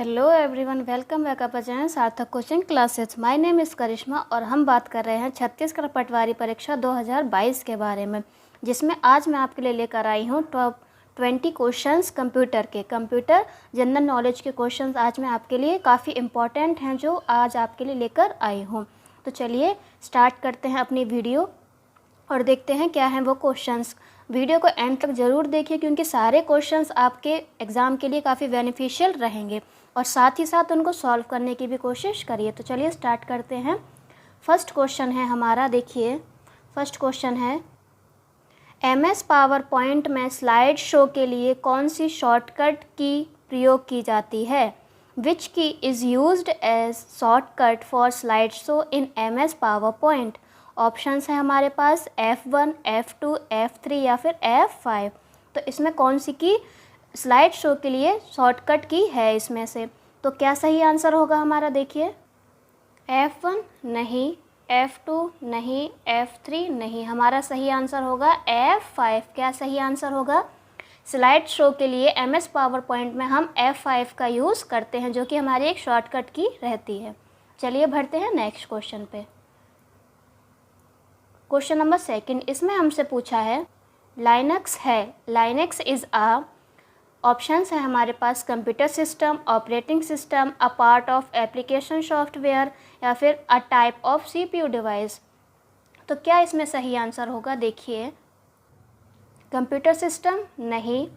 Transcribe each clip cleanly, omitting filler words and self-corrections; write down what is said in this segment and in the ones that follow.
Hello everyone, welcome back up channel Sarthak coaching classes. My name is Karishma और हम बात कर रहे हैं छत्तीसगढ़ पटवारी परीक्षा 2022 के बारे में, जिसमें आज मैं आपके लिए लेकर आई हूँ top 20 questions computer general knowledge के क्वेश्चंस। आज मैं आपके लिए काफ़ी इंपॉर्टेंट हैं जो आज आपके लिए लेकर आई हूँ। तो चलिए स्टार्ट करते हैं अपनी वीडियो और देखते हैं क्या हैं वो क्वेश्चंस। वीडियो को एंड तक ज़रूर देखिए क्योंकि सारे क्वेश्चंस आपके एग्ज़ाम के लिए काफ़ी बेनिफिशियल रहेंगे और साथ ही साथ उनको सॉल्व करने की भी कोशिश करिए। तो चलिए स्टार्ट करते हैं। फर्स्ट क्वेश्चन है हमारा, देखिए फर्स्ट क्वेश्चन है, MS पावर पॉइंट में स्लाइड शो के लिए कौन सी शॉर्टकट की प्रयोग की जाती है? Which key is used as shortcut for slide show in MS PowerPoint? Options हैं हमारे पास F1, F2, F3 या फिर F5। तो इसमें कौन सी की स्लाइड शो के लिए शॉर्टकट की है इसमें से? तो क्या सही आंसर होगा हमारा? देखिए F1 नहीं, F2 नहीं, F3 नहीं, हमारा सही आंसर होगा F5। क्या सही आंसर होगा? स्लाइड शो के लिए MS पावर पॉइंट में हम F5 का यूज़ करते हैं जो कि हमारी एक शॉर्टकट की रहती है। चलिए बढ़ते हैं नेक्स्ट क्वेश्चन पे। क्वेश्चन नंबर सेकंड, इसमें हमसे पूछा है लाइनक्स है, लाइनक्स इज़ अ, ऑप्शंस है हमारे पास computer system, operating system, a part of application software या फिर a type of CPU device. तो क्या इसमें सही आंसर होगा? देखिए कंप्यूटर सिस्टम नहीं,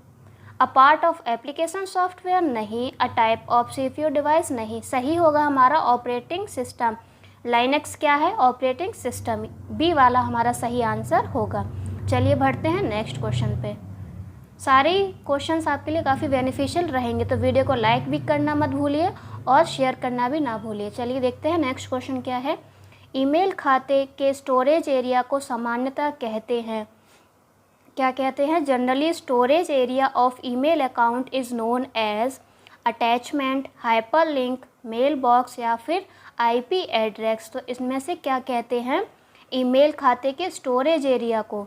a part of application software नहीं, a type of CPU device नहीं, सही होगा हमारा ऑपरेटिंग सिस्टम। लाइनक्स क्या है? Operating system. बी वाला हमारा सही आंसर होगा। चलिए बढ़ते हैं नेक्स्ट क्वेश्चन पे। सारे क्वेश्चंस आपके लिए काफ़ी बेनिफिशियल रहेंगे तो वीडियो को लाइक भी करना मत भूलिए और शेयर करना भी ना भूलिए। चलिए देखते हैं नेक्स्ट क्वेश्चन क्या है। ईमेल खाते के स्टोरेज एरिया को सामान्यतः कहते हैं, क्या कहते हैं? Generally storage area of email account is known as attachment, hyperlink, mail box या फिर IP एड्रेस। तो इसमें से क्या कहते हैं ईमेल खाते के स्टोरेज एरिया को?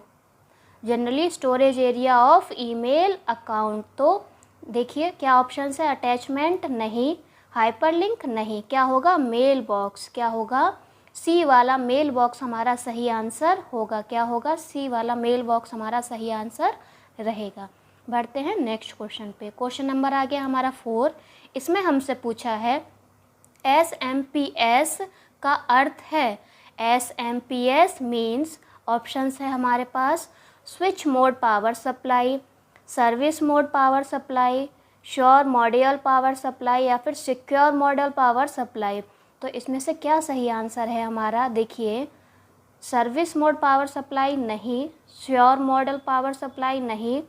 Generally storage area of email account. तो देखिए क्या ऑप्शन है? अटैचमेंट नहीं, हाइपरलिंक नहीं, क्या होगा? Mail box. क्या होगा? सी वाला मेल बॉक्स हमारा सही आंसर होगा। क्या होगा? सी वाला मेल बॉक्स हमारा सही आंसर रहेगा। बढ़ते हैं नेक्स्ट क्वेश्चन पे। क्वेश्चन नंबर आ गया हमारा 4। इसमें हमसे पूछा है SMPS का अर्थ है। SMPS मीन्स, ऑप्शंस है हमारे पास switch mode power supply, service mode power supply, sure module power supply या फिर सिक्योर मॉड्यूल पावर सप्लाई। तो इसमें से क्या सही आंसर है हमारा? देखिए सर्विस मोड पावर सप्लाई नहीं, श्योर मॉड्यूल पावर सप्लाई नहीं,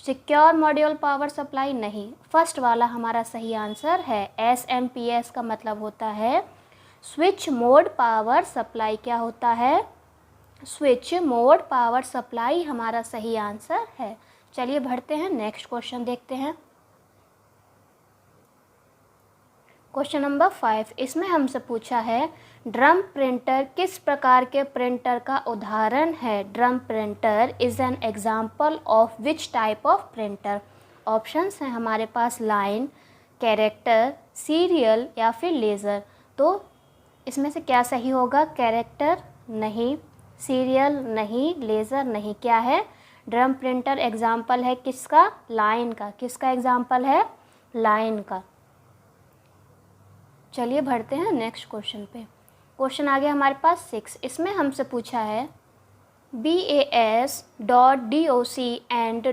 सिक्योर मॉड्यूल पावर सप्लाई नहीं, फर्स्ट वाला हमारा सही आंसर है। SMPS का मतलब होता है स्विच मोड पावर सप्लाई। क्या होता है? स्विच मोड पावर सप्लाई हमारा सही आंसर है। चलिए बढ़ते हैं नेक्स्ट क्वेश्चन देखते हैं। क्वेश्चन नंबर 5, इसमें हमसे पूछा है ड्रम प्रिंटर किस प्रकार के प्रिंटर का उदाहरण है? Drum printer is an example of which type of printer? Options हैं हमारे पास लाइन, कैरेक्टर, सीरियल या फिर लेज़र। तो इसमें से क्या सही होगा? कैरेक्टर नहीं, सीरियल नहीं, लेज़र नहीं, क्या है? ड्रम प्रिंटर एग्जाम्पल है किसका? लाइन का। किसका एग्जाम्पल है? लाइन का। चलिए बढ़ते हैं नेक्स्ट क्वेश्चन पे। क्वेश्चन आ गया हमारे पास 6। इसमें हमसे पूछा है BAS.DOC एंड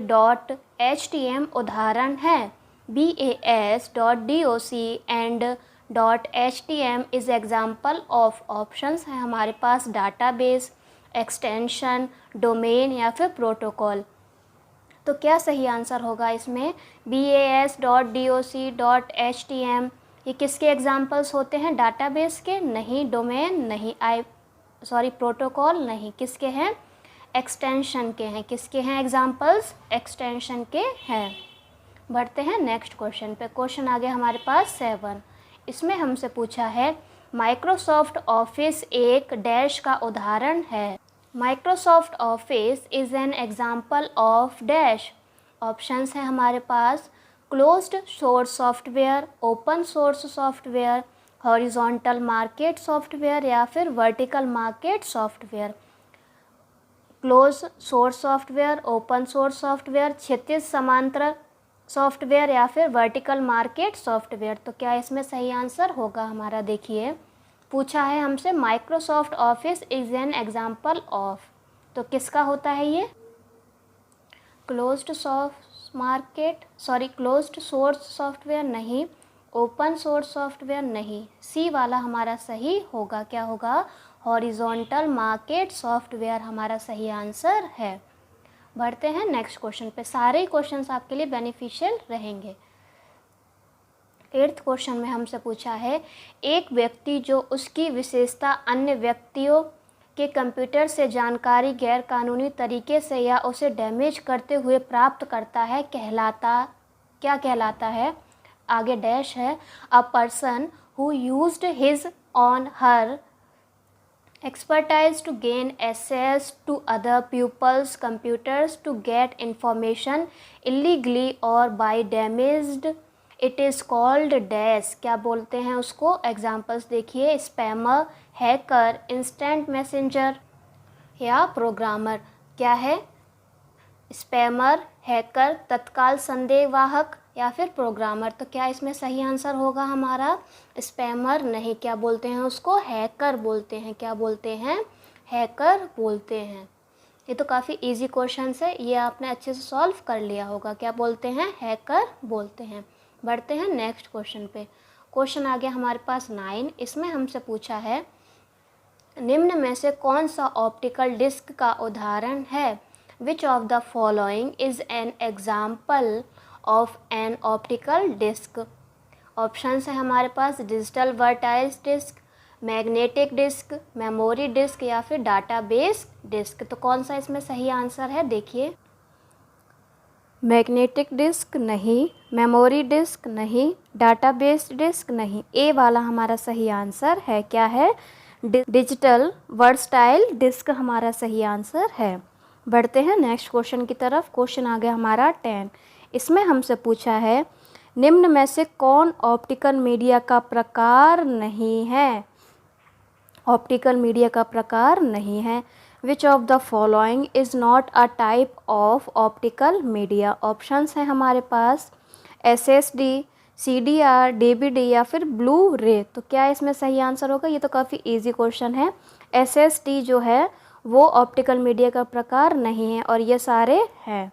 .HTM उदाहरण है। BAS.DOC and .HTM is example of, options हैं हमारे पास डाटाबेस, एक्सटेंशन, डोमेन या फिर प्रोटोकॉल। तो क्या सही आंसर होगा इसमें? BAS.DOC, .HTM ये किसके एग्जाम्पल्स होते हैं? डाटाबेस के नहीं, डोमेन नहीं, प्रोटोकॉल नहीं, किसके हैं? एक्सटेंशन के हैं। किसके हैं एग्जाम्पल्स? एक्सटेंशन के हैं। बढ़ते हैं नेक्स्ट क्वेश्चन पे। क्वेश्चन आ गया हमारे पास 7। इसमें हमसे पूछा है माइक्रोसॉफ्ट ऑफिस एक डैश का उदाहरण है। Microsoft office is an example of dash. Options हैं हमारे पास closed source software, open source software, horizontal market software या फिर vertical market software. Close source software, open source software, क्षैतिज समांतर सॉफ्टवेयर या फिर वर्टिकल मार्केट सॉफ्टवेयर। तो क्या इसमें सही आंसर होगा हमारा? देखिए पूछा है हमसे Microsoft office is an example of, तो किसका होता है ये? क्लोज्ड सोर्स सॉफ्टवेयर नहीं, ओपन सोर्स सॉफ्टवेयर नहीं, सी वाला हमारा सही होगा। क्या होगा? हॉरिजॉन्टल मार्केट सॉफ्टवेयर हमारा सही आंसर है। बढ़ते हैं नेक्स्ट क्वेश्चन पे। सारे ही क्वेश्चंस आपके लिए बेनिफिशियल रहेंगे। 8th क्वेश्चन में हमसे पूछा है एक व्यक्ति जो उसकी विशेषता अन्य व्यक्तियों के कंप्यूटर से जानकारी गैर कानूनी तरीके से या उसे डैमेज करते हुए प्राप्त करता है क्या कहलाता है? आगे डैश है, a person who used his on her expertise to gain access to other people's computers to get information illegally or by damaged it is called dash। क्या बोलते हैं उसको? एग्जाम्पल्स देखिए, स्पैमर, हैकर, इंस्टेंट मैसेंजर या programmer. क्या है? Spammer, hacker, तत्काल संदेहवाहक या फिर प्रोग्रामर। तो क्या इसमें सही आंसर होगा हमारा? स्पैमर नहीं, क्या बोलते हैं उसको? हैकर बोलते हैं। क्या बोलते हैं? हैकर बोलते हैं। ये तो काफ़ी इजी क्वेश्चन है, ये आपने अच्छे से सॉल्व कर लिया होगा। क्या बोलते हैं? हैकर बोलते हैं। बढ़ते हैं नेक्स्ट क्वेश्चन पे। क्वेश्चन आ गया हमारे पास 9। इसमें हमसे पूछा है निम्न में से कौन सा ऑप्टिकल डिस्क का उदाहरण है? Which of the following is an example of an optical disc? Options है हमारे पास digital versatile disc, magnetic disc, memory disc या फिर डाटाबेस डिस्क। तो कौन सा इसमें सही आंसर है? देखिए, मैग्नेटिक डिस्क नहीं, मेमोरी डिस्क नहीं, डाटाबेस डिस्क नहीं, ए वाला हमारा सही आंसर है। क्या है? डिजिटल वर्सटाइल डिस्क हमारा सही आंसर है। बढ़ते हैं नेक्स्ट क्वेश्चन की तरफ। क्वेश्चन आ गया हमारा 10। इसमें हमसे पूछा है निम्न में से कौन ऑप्टिकल मीडिया का प्रकार नहीं है? ऑप्टिकल मीडिया का प्रकार नहीं है। Which of the following is not a type of optical media? Options हैं हमारे पास SSD, CDR, DVD या फिर ब्लू रे। तो क्या इसमें सही आंसर होगा? ये तो काफ़ी इजी क्वेश्चन है। SSD जो है वो ऑप्टिकल मीडिया का प्रकार नहीं है और ये सारे हैं।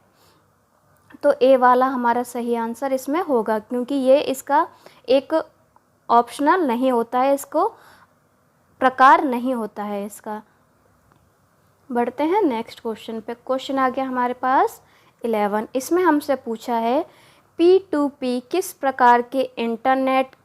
तो ए वाला हमारा सही आंसर इसमें होगा, क्योंकि ये इसका एक ऑप्शनल नहीं होता है, इसको प्रकार नहीं होता है इसका। बढ़ते हैं नेक्स्ट क्वेश्चन पे। क्वेश्चन आ गया हमारे पास 11। इसमें हमसे पूछा है P2P किस प्रकार के इंटरनेट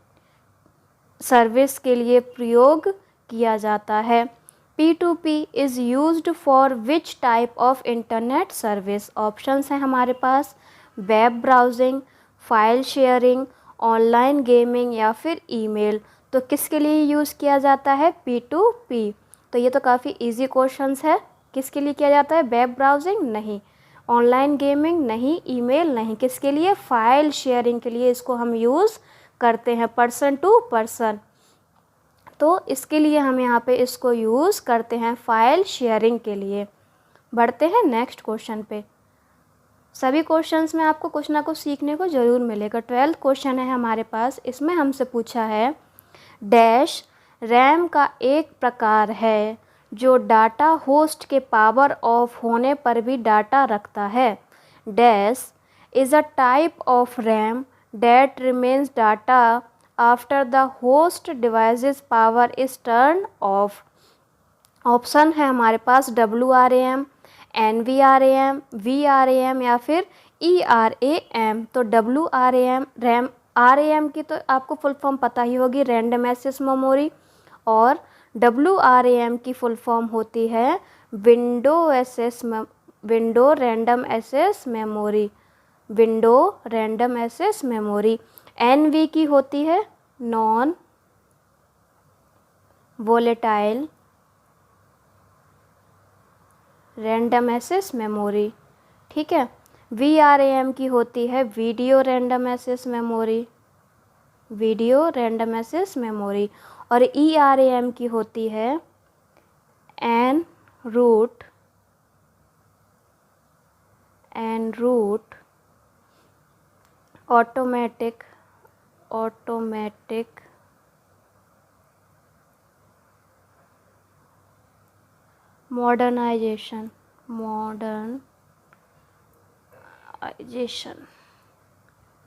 सर्विस के लिए प्रयोग किया जाता है? P2P is used for which type of internet service? Options हैं हमारे पास web browsing, file sharing, online gaming या फिर ईमेल। तो किसके लिए यूज़ किया जाता है P2P? तो ये तो काफ़ी इजी क्वेश्चंस है। किसके लिए किया जाता है? वेब ब्राउजिंग नहीं, ऑनलाइन गेमिंग नहीं, ईमेल नहीं। किसके लिए? फाइल शेयरिंग के लिए इसको हम यूज़ करते हैं, पर्सन टू पर्सन। तो इसके लिए हम यहाँ पे इसको यूज़ करते हैं फाइल शेयरिंग के लिए। बढ़ते हैं नेक्स्ट क्वेश्चन पे। सभी क्वेश्चंस में आपको कुछ ना कुछ सीखने को ज़रूर मिलेगा। 12th क्वेश्चन है हमारे पास। इसमें हमसे पूछा है डैश रैम का एक प्रकार है जो डाटा होस्ट के पावर ऑफ होने पर भी डाटा रखता है। Dash is a type of RAM that remains data after the host devices power is turn off. Option है हमारे पास WRAM, NVRAM, VRAM या फिर ERAM। तो RAM की तो आपको फुल फॉर्म पता ही होगी, रैंडम एक्सेस मेमोरी, और WRAM की फुल फॉर्म होती है window random access memory. NV की होती है non volatile random access memory. ठीक है, VRAM की होती है video random access memory, video random access memory. और ERAM की होती है एन रूट ऑटोमेटिक मॉडर्नाइजेशन,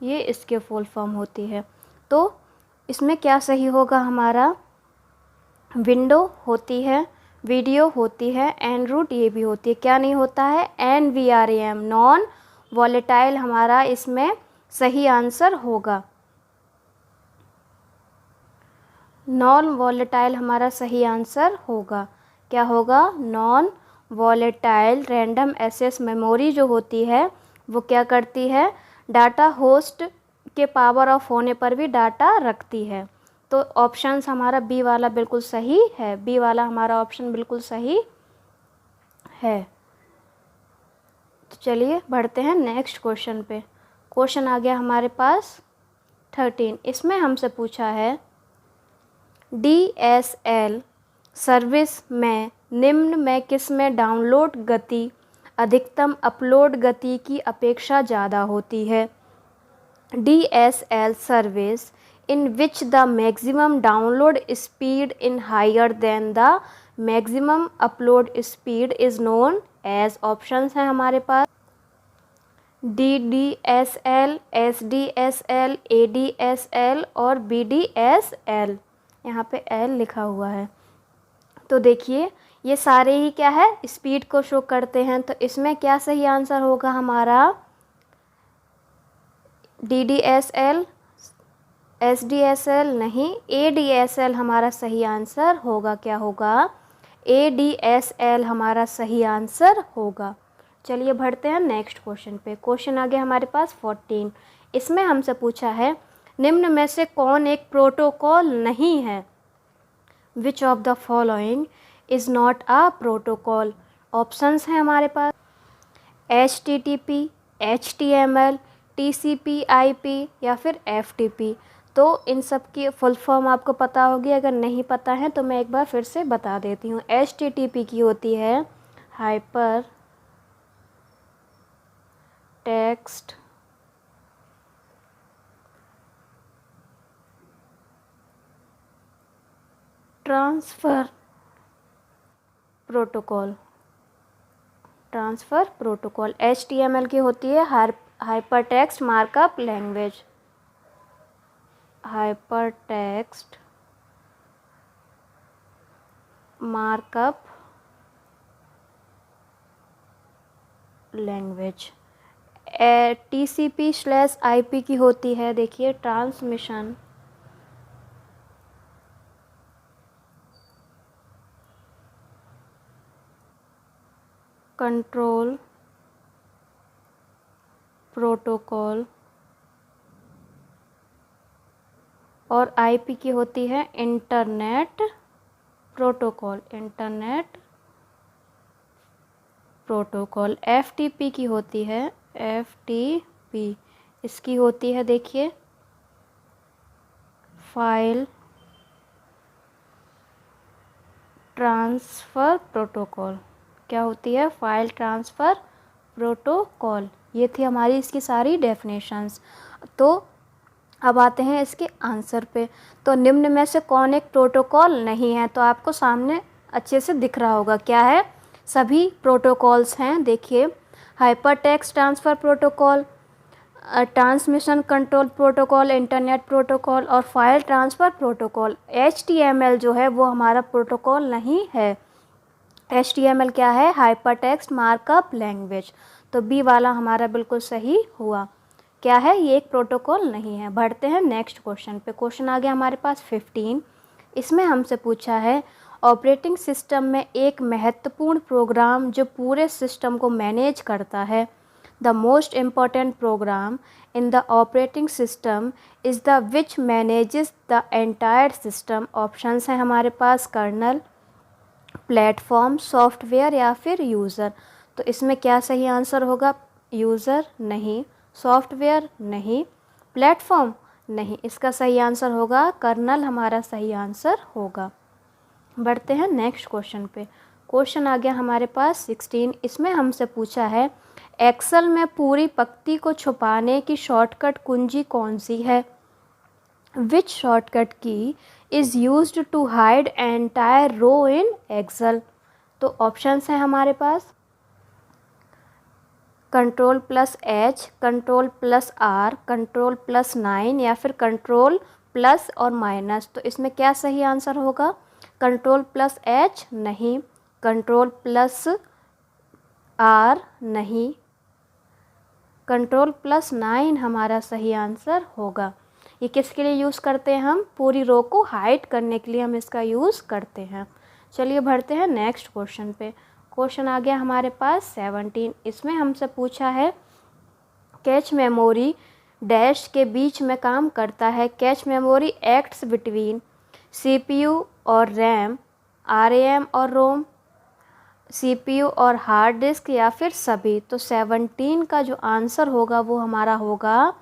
ये इसके फुल फॉर्म होती है। तो इसमें क्या सही होगा हमारा, विंडो होती है, वीडियो होती है, एन रूट ये भी होती है। क्या नहीं होता है, NVRAM नॉन वॉलेटाइल हमारा इसमें सही आंसर होगा। नॉन वॉलेटाइल हमारा सही आंसर होगा। क्या होगा, non volatile random access memory जो होती है वो क्या करती है, डाटा होस्ट के पावर ऑफ होने पर भी डाटा रखती है। तो ऑप्शंस हमारा बी वाला बिल्कुल सही है, बी वाला हमारा ऑप्शन बिल्कुल सही है। तो चलिए बढ़ते हैं नेक्स्ट क्वेश्चन पे। क्वेश्चन आ गया हमारे पास 13। इसमें हमसे पूछा है DSL सर्विस में निम्न में किस में डाउनलोड गति अधिकतम अपलोड गति की अपेक्षा ज़्यादा होती है। DSL service in which the maximum download speed is higher than the maximum upload speed is known as, options हैं हमारे पास DDSL, SDSL, ADSL और BDSL। यहाँ पे L लिखा हुआ है। तो देखिए ये सारे ही क्या है, स्पीड को शो करते हैं। तो इसमें क्या सही आंसर होगा हमारा, DDSL, SDSL नहीं, ADSL हमारा सही आंसर होगा। क्या होगा, ADSL हमारा सही आंसर होगा। चलिए बढ़ते हैं नेक्स्ट क्वेश्चन पे। क्वेश्चन आ गया हमारे पास 14। इसमें हमसे पूछा है निम्न में से कौन एक प्रोटोकॉल नहीं है। Which of the following is not a protocol. Options हैं हमारे पास HTTP, HTML, TCP IP या फिर FTP। तो इन सब की फुल फॉर्म आपको पता होगी, अगर नहीं पता है तो मैं एक बार फिर से बता देती हूँ। HTTP की होती है hyper text transfer protocol, HTML की होती है hyper text markup language, hyper text markup language. TCP/IP की होती है, देखिए ट्रांसमिशन कंट्रोल प्रोटोकॉल। और IP की होती है इंटरनेट प्रोटोकॉल, FTP की होती है FTP, इसकी होती है देखिए फाइल ट्रांसफ़र प्रोटोकॉल। क्या होती है, फाइल ट्रांसफ़र प्रोटोकॉल। ये थी हमारी इसकी सारी डेफिनेशंस। तो अब आते हैं इसके आंसर पे। तो निम्न में से कौन एक प्रोटोकॉल नहीं है, तो आपको सामने अच्छे से दिख रहा होगा क्या है, सभी प्रोटोकॉल्स हैं। देखिए hyper text transfer protocol, transmission control protocol, internet protocol और फाइल ट्रांसफ़र प्रोटोकॉल। HTML जो है वो हमारा प्रोटोकॉल नहीं है। HTML क्या है, हाइपर टेक्स्ट मार्कअप लैंग्वेज। तो बी वाला हमारा बिल्कुल सही हुआ। क्या है, ये एक प्रोटोकॉल नहीं है। बढ़ते हैं नेक्स्ट क्वेश्चन पे। क्वेश्चन आ गया हमारे पास 15। इसमें हमसे पूछा है ऑपरेटिंग सिस्टम में एक महत्वपूर्ण प्रोग्राम जो पूरे सिस्टम को मैनेज करता है। The most important program in the operating system is the which manages the entire system. Options हैं हमारे पास कर्नल, प्लेटफॉर्म, सॉफ्टवेयर या फिर यूज़र। तो इसमें क्या सही आंसर होगा, यूज़र नहीं, सॉफ्टवेयर नहीं, प्लेटफॉर्म नहीं। इसका सही आंसर होगा कर्नल, हमारा सही आंसर होगा। बढ़ते हैं नेक्स्ट क्वेश्चन पे। क्वेश्चन आ गया हमारे पास 16। इसमें हमसे पूछा है एक्सेल में पूरी पंक्ति को छुपाने की शॉर्टकट कुंजी कौन सी है? Which shortcut key is used to hide entire row in Excel? तो ऑप्शंस हैं हमारे पास Ctrl+H, Ctrl+R, Ctrl+9 या फिर Ctrl+ और माइनस। तो इसमें क्या सही आंसर होगा? Ctrl+H नहीं, Ctrl+R नहीं, Ctrl+9 हमारा सही आंसर होगा। ये किसके लिए यूज़ करते हैं हम? पूरी रो को हाइड करने के लिए हम इसका यूज़ करते हैं। चलिए बढ़ते हैं नेक्स्ट क्वेश्चन पे। क्वेश्चन आ गया हमारे पास 17। इसमें हमसे पूछा है कैच मेमोरी डैश के बीच में काम करता है। Cache memory acts between CPU और रैम, RAM और रोम, CPU और हार्ड डिस्क या फिर सभी। तो 17 का जो आंसर होगा वो हमारा होगा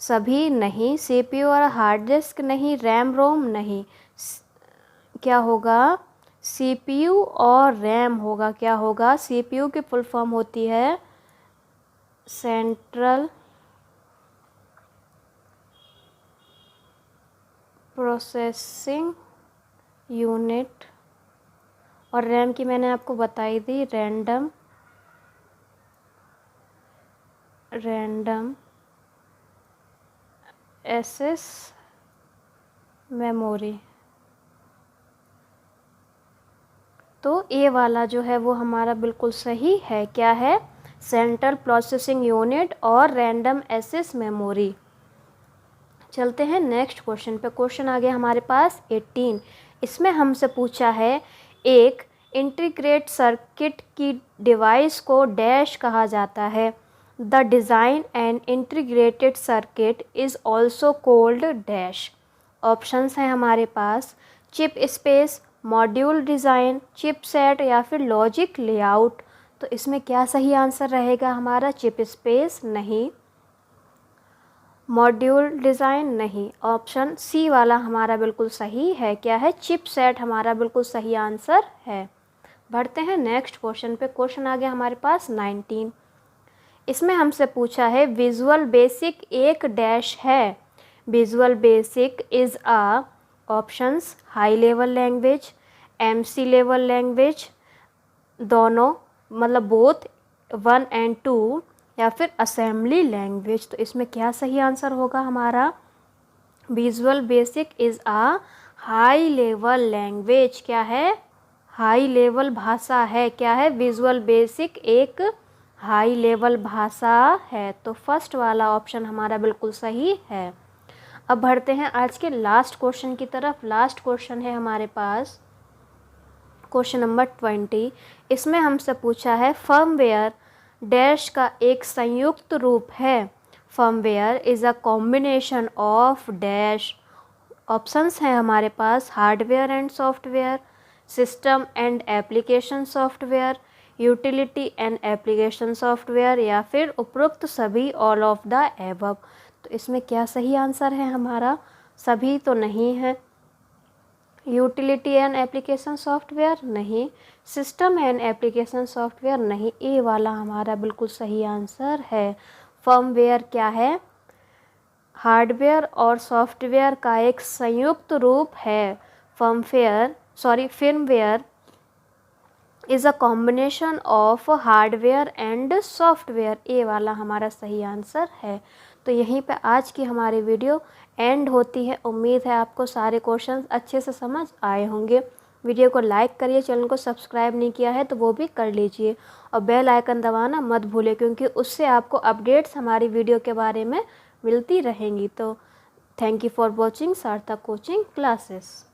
सभी नहीं, CPU और हार्ड डिस्क नहीं, रैम रोम नहीं। क्या होगा? CPU और रैम होगा। क्या होगा? CPU की फुल फॉर्म होती है सेंट्रल प्रोसेसिंग यूनिट, और रैम की मैंने आपको बताई दी रैंडम एक्सेस मेमोरी। तो ए वाला जो है वो हमारा बिल्कुल सही है। क्या है? सेंट्रल प्रोसेसिंग यूनिट और रैंडम एक्सेस मेमोरी। चलते हैं नेक्स्ट क्वेश्चन पे। क्वेश्चन आ गया हमारे पास 18। इसमें हमसे पूछा है एक इंटीग्रेटेड सर्किट की डिवाइस को डैश कहा जाता है। The design and integrated circuit is also called dash. Options हैं हमारे पास chip space, module design, chipset या फिर लॉजिक लेआउट। तो इसमें क्या सही आंसर रहेगा हमारा? चिप स्पेस नहीं, मॉड्यूल डिज़ाइन नहीं। ऑप्शन सी वाला हमारा बिल्कुल सही है। क्या है? चिपसेट हमारा बिल्कुल सही आंसर है। बढ़ते हैं नेक्स्ट क्वेश्चन पे। क्वेश्चन आ गया हमारे पास 19। इसमें हमसे पूछा है विजुअल बेसिक एक डैश है। Visual basic is a options high level language, MC level language, दोनों मतलब बोथ 1 and 2, या फिर असेंबली लैंग्वेज। तो इसमें क्या सही आंसर होगा हमारा? Visual basic is a high level language. क्या है? हाई लेवल भाषा है। क्या है? विजुअल बेसिक एक हाई लेवल भाषा है। तो फर्स्ट वाला ऑप्शन हमारा बिल्कुल सही है। अब बढ़ते हैं आज के लास्ट क्वेश्चन की तरफ। लास्ट क्वेश्चन है हमारे पास क्वेश्चन नंबर 20। इसमें हमसे पूछा है फर्मवेयर डैश का एक संयुक्त रूप है। Firmware is a combination of dash. Options हैं हमारे पास hardware and software, system and application software, utility and application software या फिर उपरोक्त सभी, ऑल ऑफ द एबव। तो इसमें क्या सही आंसर है हमारा? सभी तो नहीं है, यूटिलिटी एंड एप्लीकेशन सॉफ्टवेयर नहीं, सिस्टम एंड एप्लीकेशन सॉफ्टवेयर नहीं। ए वाला हमारा बिल्कुल सही आंसर है। फर्मवेयर क्या है? हार्डवेयर और सॉफ्टवेयर का एक संयुक्त रूप है। firmware is a combination of hardware and software. A वाला हमारा सही आंसर है। तो यहीं पे आज की हमारी वीडियो एंड होती है। उम्मीद है आपको सारे क्वेश्चंस अच्छे से समझ आए होंगे। वीडियो को लाइक करिए, चैनल को सब्सक्राइब नहीं किया है तो वो भी कर लीजिए, और बेल आइकन दबाना मत भूलिए, क्योंकि उससे आपको अपडेट्स हमारी वीडियो के बारे में मिलती रहेंगी। तो थैंक यू फॉर वॉचिंग सार्थक कोचिंग क्लासेस।